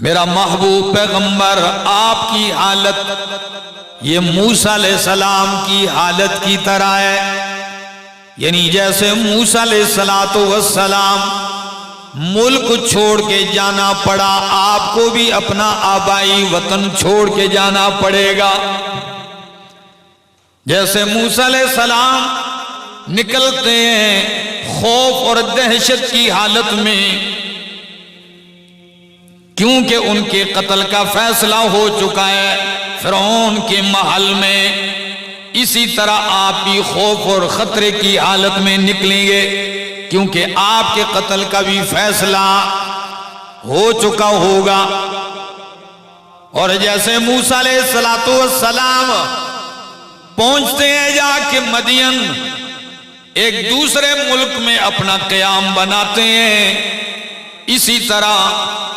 میرا محبوب پیغمبر آپ کی حالت یہ موسیٰ علیہ السلام کی حالت کی طرح ہے، یعنی جیسے موسیٰ علیہ السلام ملک چھوڑ کے جانا پڑا، آپ کو بھی اپنا آبائی وطن چھوڑ کے جانا پڑے گا۔ جیسے موسیٰ علیہ السلام نکلتے ہیں خوف اور دہشت کی حالت میں، کیونکہ ان کے قتل کا فیصلہ ہو چکا ہے فرعون کے محل میں، اسی طرح آپ بھی خوف اور خطرے کی حالت میں نکلیں گے، کیونکہ آپ کے قتل کا بھی فیصلہ ہو چکا ہوگا۔ اور جیسے موسیٰ علیہ السلام پہنچتے ہیں جا کے مدین، ایک دوسرے ملک میں اپنا قیام بناتے ہیں، اسی طرح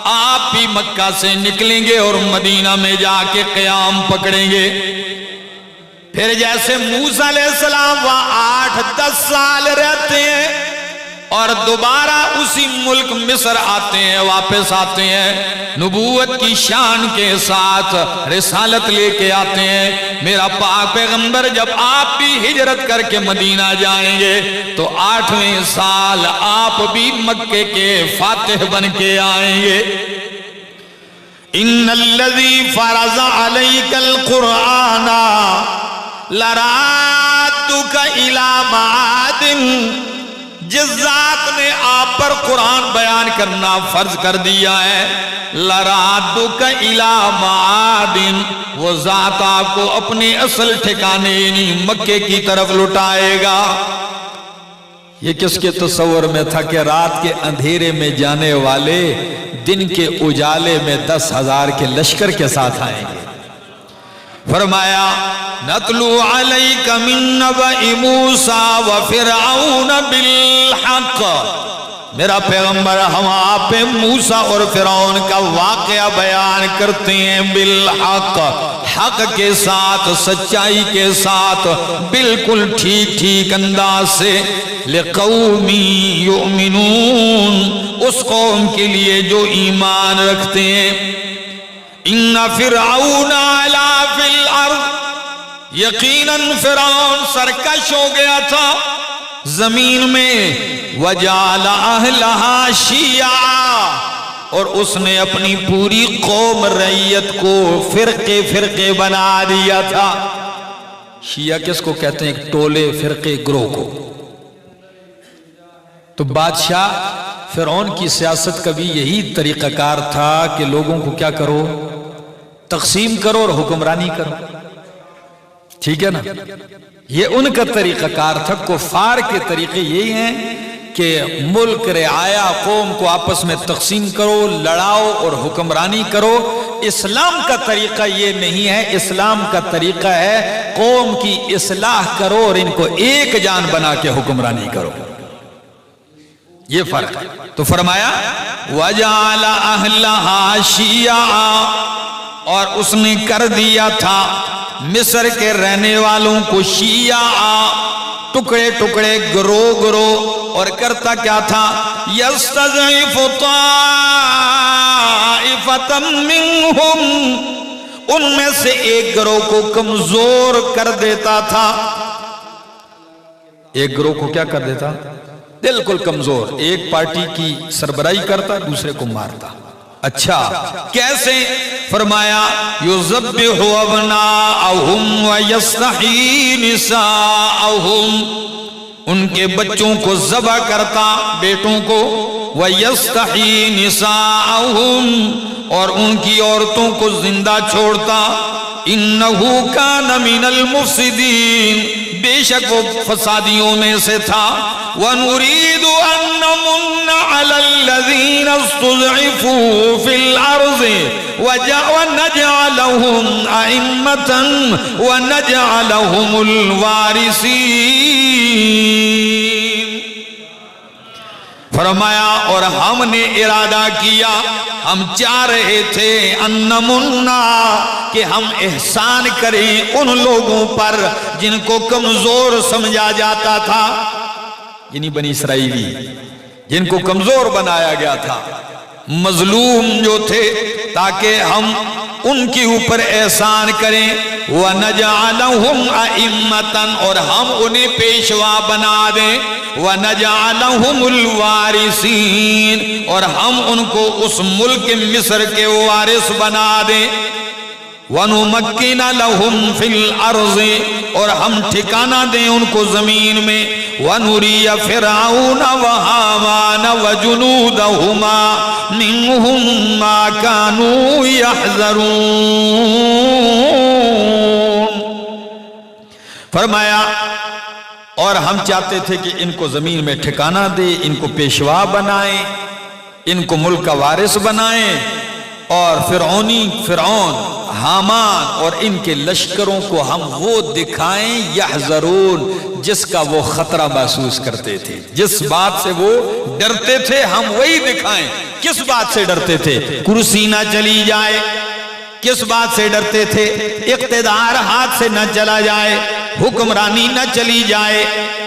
آپ بھی مکہ سے نکلیں گے اور مدینہ میں جا کے قیام پکڑیں گے۔ پھر جیسے موسیٰ علیہ السلام وہاں 8-10 سال رہتے ہیں اور دوبارہ اسی ملک مصر آتے ہیں، واپس آتے ہیں، نبوت کی شان کے ساتھ رسالت لے کے آتے ہیں۔ میرا پاک پیغمبر جب آپ بھی ہجرت کر کے مدینہ جائیں گے تو 8ویں سال آپ بھی مکے کے فاتح بن کے آئیں گے۔ ان الذی فرض علیک القرآن لرادک الی معاد، جس ذات نے آپ پر قرآن بیان کرنا فرض کر دیا ہے، لرادک الی معاد، وہ ذات آپ کو اپنے اصل ٹھکانے یعنی مکے کی طرف لٹائے گا۔ یہ کس کے تصور میں تھا کہ رات کے اندھیرے میں جانے والے دن کے اجالے میں 10,000 کے لشکر کے ساتھ آئیں گے؟ فرمایا نتلو علیک من نبأ موسیٰ وفرعون بالحق، میرا پیغمبر ہم آپ پہ موسیٰ اور فرعون کا واقعہ بیان کرتے ہیں بالحق، حق کے ساتھ، سچائی کے ساتھ، بالکل ٹھیک ٹھیک انداز سے، لقوم یؤمنون، اس قوم کے لیے جو ایمان رکھتے ہیں۔ ان فرعون علا فی الارض، یقیناً فرعون سرکش ہو گیا تھا زمین میں، وجعل اہلہا شیعا، اور اس نے اپنی پوری قوم رعیت کو فرقے فرقے بنا دیا تھا۔ شیعہ کس کو کہتے ہیں؟ ایک ٹولے، فرقے، گروہ کو۔ تو بادشاہ فرعون کی سیاست کا بھی یہی طریقہ کار تھا کہ لوگوں کو کیا کرو؟ تقسیم کرو اور حکمرانی کرو، ٹھیک ہے نا؟ یہ ان کا طریقہ کار تھا۔ کفار کے طریقے یہی ہیں کہ ملک، رعایا، قوم کو آپس میں تقسیم کرو، لڑاؤ اور حکمرانی کرو۔ اسلام کا طریقہ یہ نہیں ہے، اسلام کا طریقہ ہے قوم کی اصلاح کرو اور ان کو ایک جان بنا کے حکمرانی کرو۔ یہ فرق ہے۔ تو فرمایا وَجَعَلَ أَهْلَهَا شِيَعًا، اور اس نے کر دیا تھا مصر کے رہنے والوں کو شیعہ، ٹکڑے ٹکڑے، گروہ گروہ، اور کرتا کیا تھا؟ يَسْتَضْعِفُ طَائِفَةً مِّنْهُمْ، ان میں سے ایک گروہ کو کمزور کر دیتا تھا۔ ایک گروہ کو کیا کر دیتا؟ بالکل کمزور، ایک پارٹی کی سربراہی کرتا، دوسرے کو مارتا۔ اچھا کیسے؟ فرمایا یذبح ابناءہم ویستحیی نساءہم، ان کے بچوں کو ذبح کرتا، بیٹوں کو، ویستحیی نساءہم، اور ان کی عورتوں کو زندہ چھوڑتا۔ انہو کان من المفسدین، بے شک وہ فسادیوں میں سے تھا۔ وَنُرِيدُ أَن نَّمُنَّ عَلَى الَّذِينَ اسْتُضْعِفُوا فِي الْأَرْضِ وَنَجْعَلَهُمْ أَئِمَّةً وَنَجْعَلَهُمُ الْوَارِثِينَ۔ فرمایا اور ہم نے ارادہ کیا، ہم چاہ رہے تھے انمنا، کہ ہم احسان کریں ان لوگوں پر جن کو کمزور سمجھا جاتا تھا، یعنی بنی اسرائیلی، جن کو کمزور بنایا گیا تھا، مظلوم جو تھے، تاکہ ہم ان کے اوپر احسان کریں، وَنَجْعَلَهُمْ أَئِمَّةً اور ہم انہیں پیشوا بنا دیں، وَنَجْعَلَهُمُ الْوَارِثِينَ اور ہم ان کو اس ملک مصر کے وارث بنا دیں، وَنُمَكِّنَ لَهُمْ فِي الْأَرْضِ اور ہم ٹھکانہ دیں ان کو زمین میں، وَنُرِيَ فِرْعَوْنَ وَهَامَانَ وَجُنُودَهُمَا مِنْهُمْ مَا كَانُوا يَحْذَرُونَ۔ فرمایا اور ہم چاہتے تھے کہ ان کو زمین میں ٹھکانہ دے، ان کو پیشوا بنائیں، ان کو ملک کا وارث بنائیں، اور فرعون حامان اور ان کے لشکروں کو ہم وہ دکھائیں یحذرون جس کا وہ خطرہ محسوس کرتے تھے، جس بات سے وہ ڈرتے تھے ہم وہی دکھائیں۔ کس بات سے ڈرتے تھے؟ کرسی نہ چلی جائے۔ کس بات سے ڈرتے تھے؟ اقتدار ہاتھ سے نہ چلا جائے، حکمرانی نہ چلی جائے،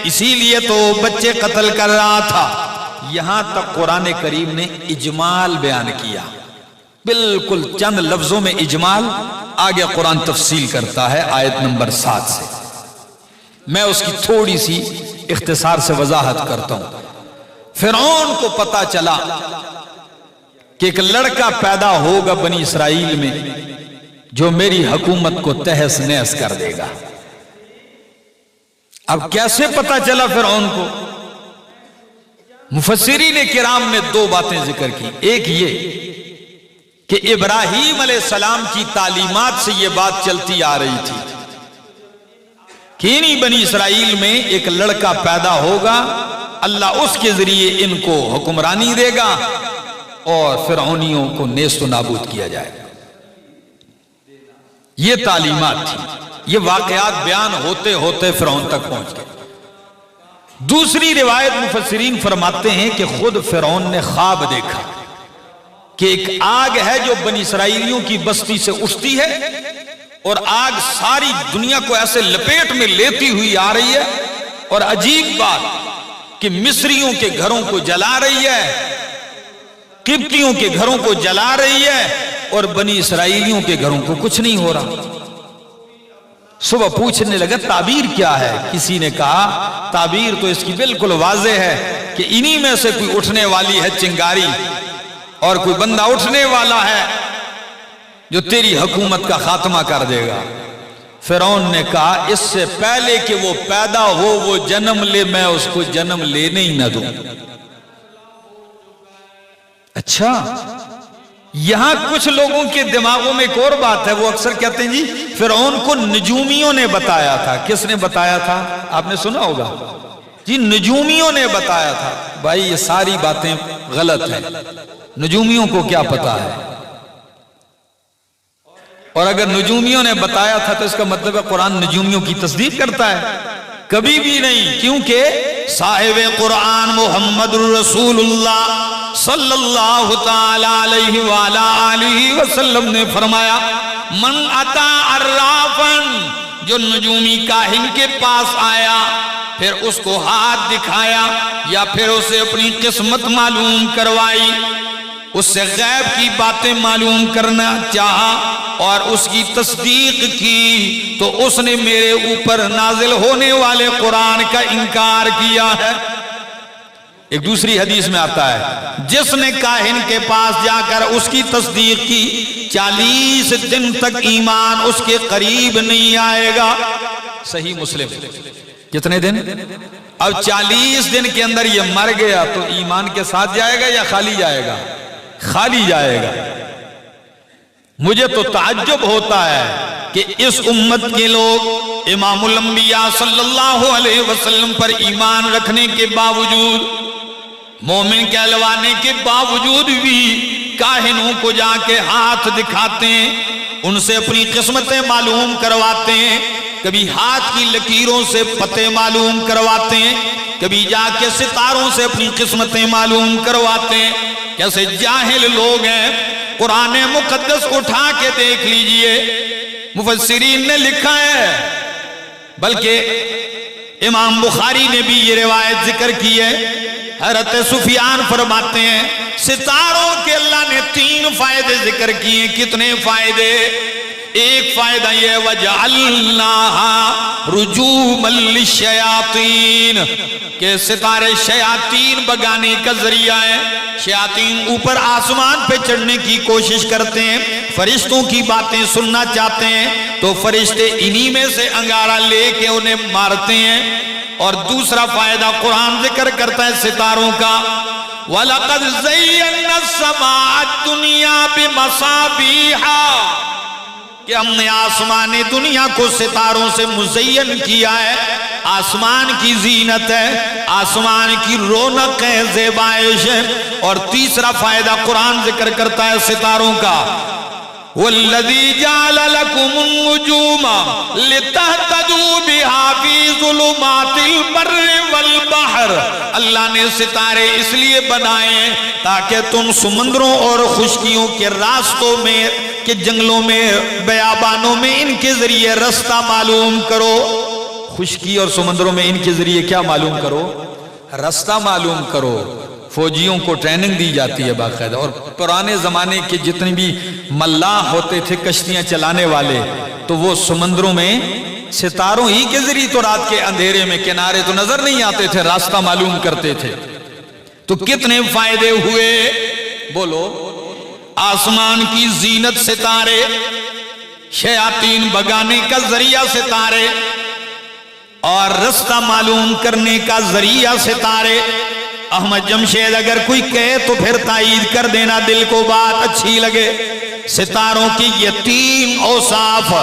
اسی لیے تو بچے قتل کر رہا تھا۔ یہاں تک قرآن کریم نے اجمال بیان کیا، بالکل چند لفظوں میں اجمال، آگے قرآن تفصیل کرتا ہے آیت نمبر 7 سے۔ میں اس کی تھوڑی سی اختصار سے وضاحت کرتا ہوں۔ فرعون کو پتا چلا کہ ایک لڑکا پیدا ہوگا بنی اسرائیل میں جو میری حکومت کو تہس نہس کر دے گا۔ اب کیسے پتا چلا فرعون کو؟ مفسرین کرام نے دو باتیں ذکر کی۔ ایک یہ کہ ابراہیم علیہ السلام کی تعلیمات سے یہ بات چلتی آ رہی تھی کہ انہی بنی اسرائیل میں ایک لڑکا پیدا ہوگا، اللہ اس کے ذریعے ان کو حکمرانی دے گا اور فرعونیوں کو نیست و نابود کیا جائے گا۔ یہ تعلیمات تھی، یہ واقعات بیان ہوتے ہوتے فرعون تک پہنچ گئے۔ دوسری روایت مفسرین فرماتے ہیں کہ خود فرعون نے خواب دیکھا کہ ایک آگ ہے جو بنی اسرائیلیوں کی بستی سے اٹھتی ہے اور آگ ساری دنیا کو ایسے لپیٹ میں لیتی ہوئی آ رہی ہے، اور عجیب بات کہ مصریوں کے گھروں کو جلا رہی ہے، قبطیوں کے گھروں کو جلا رہی ہے، اور بنی اسرائیلیوں کے گھروں کو کچھ نہیں ہو رہا۔ صبح پوچھنے لگا تعبیر کیا ہے؟ کسی نے کہا تعبیر تو اس کی بالکل واضح ہے کہ انہی میں سے کوئی اٹھنے والی ہے چنگاری، اور کوئی بندہ اٹھنے والا ہے جو تیری حکومت کا خاتمہ کر دے گا۔ فرعون نے کہا اس سے پہلے کہ وہ پیدا ہو وہ جنم لے، میں اس کو جنم لینے ہی نہ دوں۔ اچھا، یہاں کچھ لوگوں کے دماغوں میں ایک اور بات ہے، وہ اکثر کہتے ہیں جی فرعون کو نجومیوں نے بتایا تھا۔ کس نے بتایا تھا؟ آپ نے سنا ہوگا جی، نجومیوں نے بتایا تھا۔ بھائی یہ ساری باتیں غلط ہیں، نجومیوں کو کیا پتا ہے؟ اور اگر نجومیوں نے بتایا تھا تو اس کا مطلب ہے قرآن نجومیوں کی تصدیق کرتا ہے؟ کبھی بھی نہیں، کیونکہ صاحب قرآن محمد رسول اللہ صلی اللہ تعالی علیہ وآلہ آلہ وسلم نے فرمایا من اتا عرافن، جو نجومی کاہن کے پاس آیا پھر اس کو ہاتھ دکھایا یا پھر اسے اپنی قسمت معلوم کروائی، اس سے غیب کی باتیں معلوم کرنا چاہا اور اس کی تصدیق کی، تو اس نے میرے اوپر نازل ہونے والے قرآن کا انکار کیا ہے۔ ایک دوسری حدیث میں آتا ہے جس نے کاہن کے پاس جا کر اس کی تصدیق کی 40 دن تک ایمان اس کے قریب نہیں آئے گا۔ صحیح مسلم۔ کتنے دن؟ اب 40 دن کے اندر یہ مر گیا تو ایمان کے ساتھ جائے گا یا خالی جائے گا؟ خالی جائے گا۔ مجھے تو تعجب ہوتا ہے کہ اس امت کے لوگ امام الانبیاء صلی اللہ علیہ وسلم پر ایمان رکھنے کے باوجود، مومن کہلوانے کے باوجود بھی کاہنوں کو جا کے ہاتھ دکھاتے ہیں، ان سے اپنی قسمتیں معلوم کرواتے ہیں، کبھی ہاتھ کی لکیروں سے پتے معلوم کرواتے ہیں، کبھی جا کے ستاروں سے اپنی قسمتیں معلوم کرواتے ہیں۔ کیسے جاہل لوگ ہیں۔ قرآن مقدس اٹھا کے دیکھ لیجئے، مفسرین نے لکھا ہے، بلکہ امام بخاری نے بھی یہ روایت ذکر کی ہے حضرت سفیان فرماتے ہیں ستاروں کے اللہ نے 3 فائدے ذکر کیے. کتنے فائدے؟ ایک فائدہ یہ وَجَعَلْنَاهَا رُجُومًا لِلشَّيَاطِينَ کہ ستارے شیاطین بگانے کا ذریعہ ہے. شیاطین اوپر آسمان پہ چڑھنے کی کوشش کرتے ہیں, فرشتوں کی باتیں سننا چاہتے ہیں تو فرشتے انہی میں سے انگارہ لے کے انہیں مارتے ہیں. اور دوسرا فائدہ قرآن ذکر کرتا ہے ستاروں کا وَلَقَدْ زَيَّنَّا السَّمَاءَ الدُّنْيَا بِمَصَابِيحَ کہ ہم نے آسمان دنیا کو ستاروں سے مزین کیا ہے. آسمان کی زینت ہے, آسمان کی رونق ہے, زیبائش ہے. اور تیسرا فائدہ قرآن ذکر کرتا ہے ستاروں کا وَالَّذِي جَعَلَ لَكُمُ النُّجُومَ لِتَهْتَدُوا بِهَا فِي ظُلُمَاتِ الْبَرِّ وَالْبَحْرِ اللہ نے ستارے اس لیے بنائے تاکہ تم سمندروں اور خشکیوں کے راستوں میں کہ جنگلوں میں بیابانوں میں ان کے ذریعے رستہ معلوم کرو. خشکی اور سمندروں میں ان کے ذریعے کیا معلوم کرو؟ رستہ معلوم کرو. فوجیوں کو ٹریننگ دی جاتی ہے باقاعدہ. اور پرانے زمانے کے جتنے بھی ملاح ہوتے تھے کشتیاں چلانے والے تو وہ سمندروں میں ستاروں ہی کے ذریعے تو رات کے اندھیرے میں کنارے تو نظر نہیں آتے تھے, راستہ معلوم کرتے تھے. تو کتنے فائدے ہوئے بولو؟ آسمان کی زینت ستارے, شیاطین بگانے کا ذریعہ ستارے, اور رستہ معلوم کرنے کا ذریعہ ستارے. احمد جمشید اگر کوئی کہے تو پھر تائید کر دینا, دل کو بات اچھی لگے. ستاروں کی یہ 3 اوصاف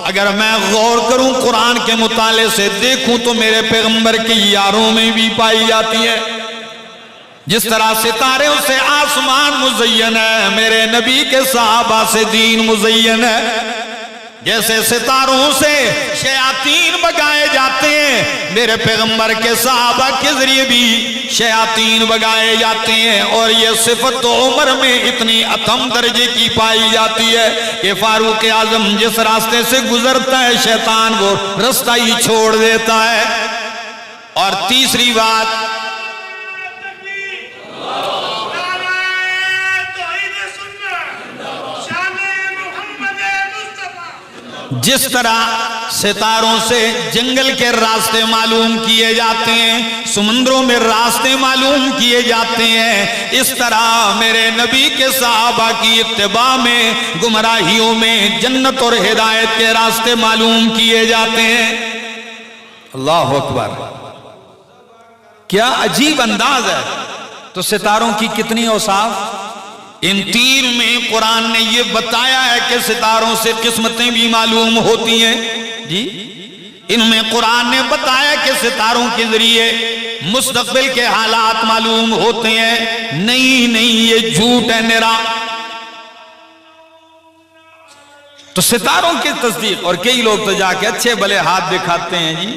اگر میں غور کروں قرآن کے مطالعے سے دیکھوں تو میرے پیغمبر کی یاروں میں بھی پائی جاتی ہے. جس طرح ستارے سے آسمان مزین ہے, میرے نبی کے صحابہ سے دین مزین ہے. جیسے ستاروں سے شیاطین بگائے جاتے ہیں, میرے پیغمبر کے صحابہ کے ذریعے بھی شیاطین بگائے جاتے ہیں. اور یہ صفت عمر میں اتنی اتم درجے کی پائی جاتی ہے کہ فاروق اعظم جس راستے سے گزرتا ہے شیطان وہ رستہ ہی چھوڑ دیتا ہے. اور تیسری بات جس طرح ستاروں سے جنگل کے راستے معلوم کیے جاتے ہیں, سمندروں میں راستے معلوم کیے جاتے ہیں, اس طرح میرے نبی کے صحابہ کی اتباع میں گمراہیوں میں جنت اور ہدایت کے راستے معلوم کیے جاتے ہیں. اللہ اکبر, کیا عجیب انداز ہے. تو ستاروں کی کتنی اوصاف؟ ان 3 میں قرآن نے یہ بتایا ہے کہ ستاروں سے قسمتیں بھی معلوم ہوتی ہیں. جی ان میں قرآن نے بتایا کہ ستاروں کے ذریعے مستقبل کے حالات معلوم ہوتے ہیں. نہیں یہ جھوٹ ہے نرا. تو ستاروں کی تصدیق, اور کئی لوگ تو جا کے اچھے بھلے ہاتھ دکھاتے ہیں جی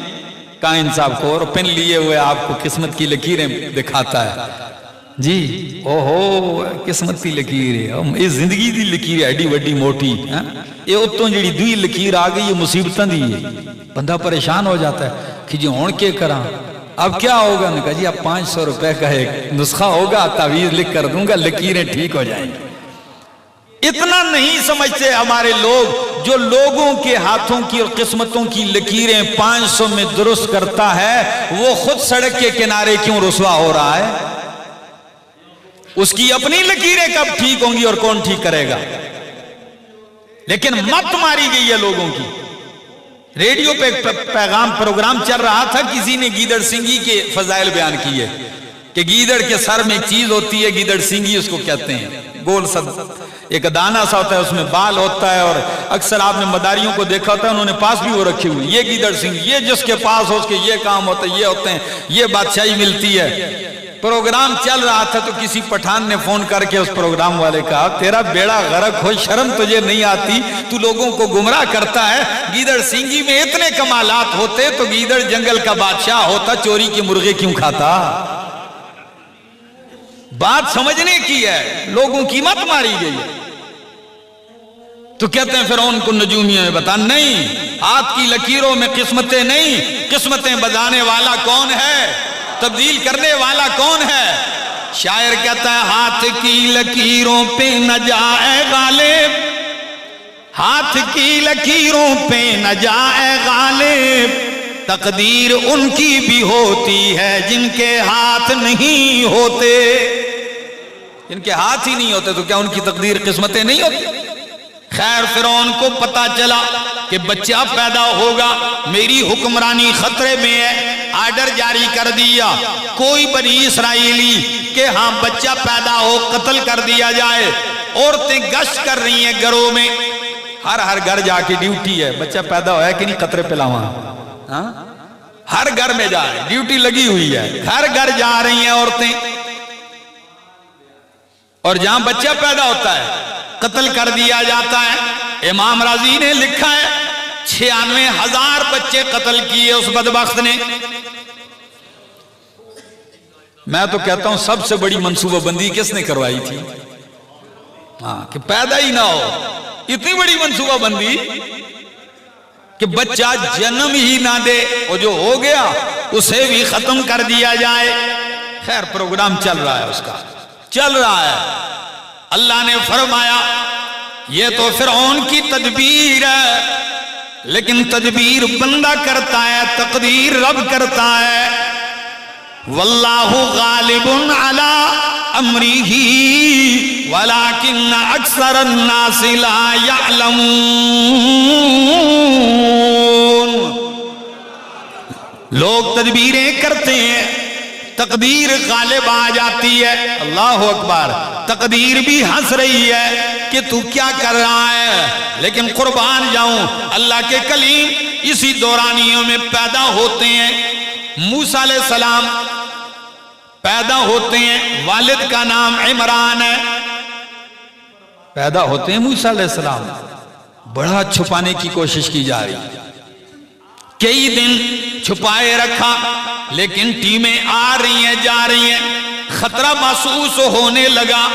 کائن صاحب کو, اور پن لیے ہوئے آپ کو قسمت کی لکیریں دکھاتا ہے جی. اوہو قسمت کی لکیر ہے, یہ زندگی دی لکیر ہے ایڈی وڈی موٹی. یہ اتوں جڑی دوئی لکیر آ گئی یہ مصیبتاں دی ہے. بندہ پریشان ہو جاتا ہے کہ جی ہون کے کراں, اب کیا ہوگا؟ نے کہا جی اب 500 روپے کا ایک نسخہ ہوگا, تعویذ لکھ کر دوں گا, لکیریں ٹھیک ہو جائیں گی. اتنا نہیں سمجھتے ہمارے لوگ. جو لوگوں کے ہاتھوں کی اور قسمتوں کی لکیریں 500 میں درست کرتا ہے وہ خود سڑک کے کنارے کیوں رسوا ہو رہا ہے؟ اس کی اپنی لکیریں کب ٹھیک ہوں گی اور کون ٹھیک کرے گا؟ لیکن مت ماری گئی ہے لوگوں کی. ریڈیو پہ پروگرام چل رہا تھا, کسی نے گیدڑ سنگھی کے فضائل بیان کیے کہ گیدڑ کے سر میں ایک چیز ہوتی ہے, گیدڑ سنگھی اس کو کہتے ہیں, گول سا ایک دانا سا ہوتا ہے, اس میں بال ہوتا ہے, اور اکثر آپ نے مداریوں کو دیکھا ہوتا ہے انہوں نے پاس بھی وہ رکھی ہوئی. یہ گیدڑ سنگھی, یہ جس کے پاس ہو اس کے یہ کام ہوتا ہے, یہ ہوتے ہیں, یہ بادشاہی ملتی ہے. پروگرام چل رہا تھا تو کسی پٹھان نے فون کر کے اس پروگرام والے کہا تیرا بیڑا غرق ہو, شرم تجھے نہیں آتی, تو لوگوں کو گمراہ کرتا ہے. گیدڑ سنگھی میں اتنے کمالات ہوتے تو گیدڑ جنگل کا بادشاہ ہوتا, چوری کے مرغے کیوں کھاتا؟ بات سمجھنے کی ہے, لوگوں کی مت ماری گئی ہے. تو کہتے ہیں فرعون کو نجومیوں میں بتا, نہیں, ہاتھ کی لکیروں میں قسمتیں نہیں, قسمتیں بتانے والا کون ہے؟ تبدیل کرنے والا کون ہے؟ شاعر کہتا ہے ہاتھ کی لکیروں پہ نہ جائے غالب، ہاتھ کی لکیروں پہ نہ جائے غالب، تقدیر ان کی بھی ہوتی ہے جن کے ہاتھ نہیں ہوتے۔ جن کے ہاتھ ہی نہیں ہوتے تو کیا ان کی تقدیر قسمتیں نہیں ہوتی؟ خیر فرعون کو پتا چلا کہ بچہ پیدا ہوگا، میری حکمرانی خطرے میں ہے، آرڈر جاری کر دیا کوئی بنی اسرائیلی کہ ہاں بچہ پیدا ہو قتل کر دیا جائے۔ عورتیں گشت کر رہی ہیں گھروں میں، ہر گھر جا کے ڈیوٹی ہے، بچہ پیدا ہوا ہے کہ نہیں قطرے پلاواں، ہر گھر میں جا رہے، ڈیوٹی لگی ہوئی ہے، ہر گھر جا رہی ہیں عورتیں، اور جہاں بچہ پیدا ہوتا ہے قتل کر دیا جاتا ہے۔ امام راضی نے لکھا ہے 96,000 بچے قتل کیے اس بدبخت نے۔ میں تو کہتا ہوں سب سے بڑی منصوبہ بندی کس نے کروائی تھی؟ کہ پیدا ہی نہ ہو، اتنی بڑی منصوبہ بندی کہ بچہ جنم ہی نہ دے، اور جو ہو گیا اسے بھی ختم کر دیا جائے۔ خیر پروگرام چل رہا ہے، اس کا چل رہا ہے۔ اللہ نے فرمایا یہ تو فرعون کی تدبیر ہے، لیکن تدبیر بندہ کرتا ہے، تقدیر رب کرتا ہے۔ واللہ غالب علی امرہ ولکن اکثر الناس لا یعلمون۔ لوگ تدبیریں کرتے ہیں، تقدیر غالب آ جاتی ہے۔ اللہ اکبر، تقدیر بھی ہنس رہی ہے کہ تو کیا کر رہا ہے، لیکن قربان جاؤں اللہ کے کلیم اسی دورانیوں میں پیدا ہوتے ہیں۔ موسیٰ علیہ السلام پیدا ہوتے ہیں، والد کا نام عمران ہے، پیدا ہوتے ہیں موسیٰ علیہ السلام، بڑا چھپانے کی کوشش کی جا رہی، کئی دن چھپائے رکھا، لیکن ٹیمیں آ رہی ہیں جا رہی ہیں، خطرہ محسوس ہونے لگا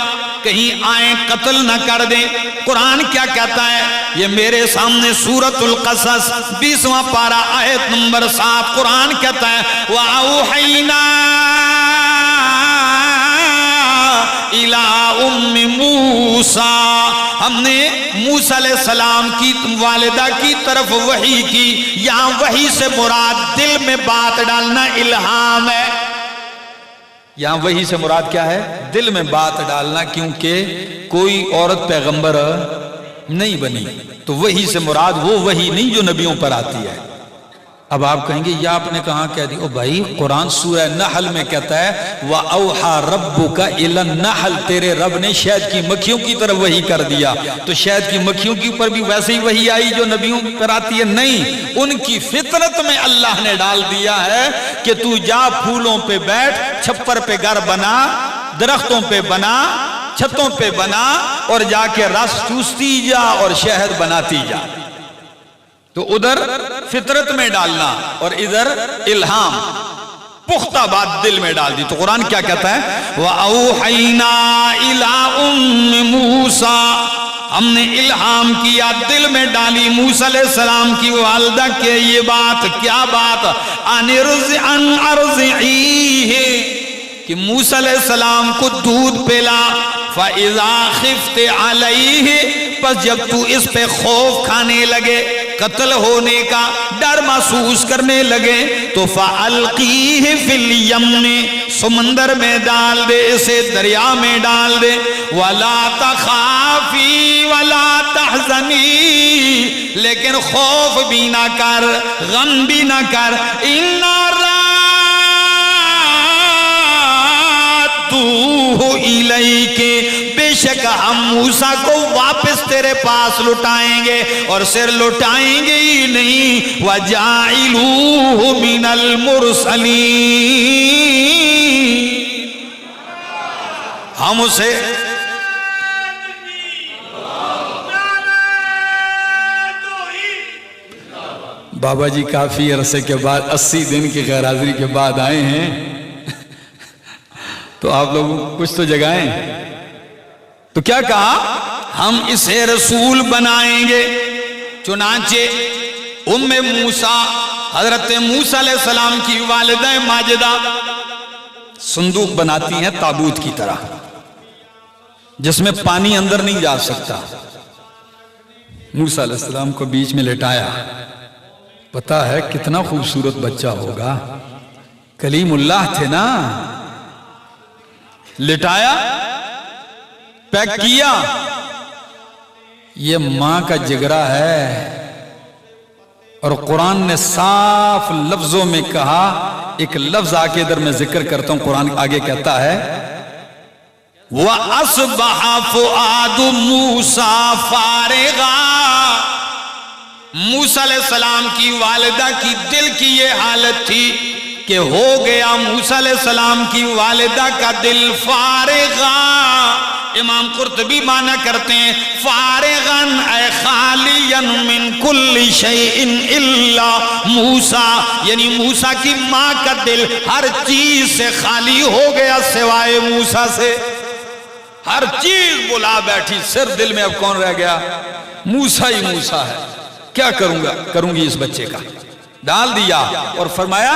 کہیں آئیں قتل نہ کر دیں۔ قرآن کیا کہتا ہے؟ یہ میرے سامنے سورۃ القصص 20واں پارہ آیت نمبر 7، قرآن کہتا ہے وَأَوْحَيْنَا إِلَىٰ أُمِّ مُوسَىٰ، ہم نے موسیٰ علیہ السلام کی والدہ کی طرف وحی کی۔ یہاں وحی سے مراد دل میں بات ڈالنا الہام ہے۔ یہاں وحی سے مراد کیا ہے؟ دل میں بات ڈالنا، کیونکہ کوئی عورت پیغمبر نہیں بنی، تو وحی سے مراد وہ وحی نہیں جو نبیوں پر آتی ہے۔ اب آپ کہیں گے یا آپ نے کہاں کہہ دی؟ او بھائی قرآن سورہ نحل میں کہتا ہے وَأَوْحَى رَبُّكَ إِلَى النَّحْلِ، تیرے رب نے شہد کی مکھیوں کی طرف وحی کر دیا، تو شہد کی مکھیوں کی اوپر بھی ویسے ہی وحی آئی جو نبیوں پر آتی ہے؟ نہیں، ان کی فطرت میں اللہ نے ڈال دیا ہے کہ تو جا پھولوں پہ بیٹھ، چھپر پہ گھر بنا، درختوں پہ بنا، چھتوں پہ بنا، اور جا کے رس چوستی جا اور شہد بناتی جا۔ تو ادھر فطرت میں ڈالنا اور ادھر الہام، پختہ بات دل میں ڈال دی۔ تو قرآن کیا کہتا ہے وَأَوْحَيْنَا إِلَىٰ أُمِّ مُوسَىٰ، ہم نے الہام کیا، دل میں ڈالی موسیٰ علیہ السلام کی والدہ کے یہ بات۔ کیا بات؟ أَنْ أَرْضِعِيهِ، کہ موسیٰ علیہ السلام کو دودھ پلا، فَإِذَا خِفْتِ عَلَيْهِ، پس جب تو اس پہ خوف کھانے لگے، قتل ہونے کا ڈر محسوس کرنے لگے، تو فَأَلْقِيهِ فِي الْيَمِّ، سمندر میں ڈال دے، اسے دریا میں ڈال دے، وَلَا تَخَافِي وَلَا تَحْزَنِي، لیکن خوف بھی نہ کر، غم بھی نہ کر، إِنَّا رَادُّوهُ إِلَيْكِ، بے شک ہم موسیٰ کو واپس تیرے پاس لٹائیں گے، اور صرف لٹائیں گے ہی نہیں، وَجَاعِلُوهُ مِنَ الْمُرْسَلِينَ، ہم اسے بابا جی کافی عرصے کے بعد 80 دن کی غیر حاضری کے بعد آئے ہیں، تو آپ لوگ کچھ تو جگائیں۔ تو کیا کہا؟ ہم اسے رسول بنائیں گے۔ چنانچہ ام موسیٰ، حضرت موسیٰ علیہ السلام کی والدہ ماجدہ صندوق بناتی ہیں تابوت کی طرح جس میں پانی اندر نہیں جا سکتا. موسیٰ علیہ السلام کو بیچ میں لٹایا. پتا ہے کتنا خوبصورت بچہ ہوگا, کلیم اللہ تھے نا. لٹایا, پیک کیا. یہ ماں کا جگرا ہے. اور قرآن نے صاف لفظوں میں کہا, ایک لفظ آگے ادھر میں ذکر کرتا ہوں, قرآن آگے کہتا ہے وَأَصْبَحَ فُؤَادُ مُوسَىٰ فَارِغًا. موسیٰ علیہ السلام کی والدہ کی دل کی یہ حالت تھی کہ ہو گیا موسیٰ علیہ السلام کی والدہ کا دل فارغاً. امام قرطبی معنی کرتے ہیں فارغاً اے خالیاً من کل شیء الا موسیٰ, یعنی موسیٰ کی ماں کا دل ہر چیز سے خالی ہو گیا سوائے موسیٰ سے. ہر چیز بلا بیٹھی, صرف دل میں اب کون رہ گیا؟ موسیٰ ہی موسیٰ ہے. کیا کروں گی اس بچے کا. ڈال دیا اور فرمایا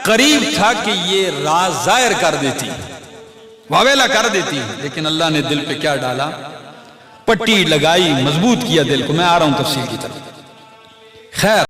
قریب تھا کہ یہ راز ظاہر کر دیتی, واویلا کر دیتی, لیکن اللہ نے دل پہ کیا ڈالا؟ پٹی لگائی, مضبوط کیا دل کو. میں آ رہا ہوں تفصیل کی طرف. خیر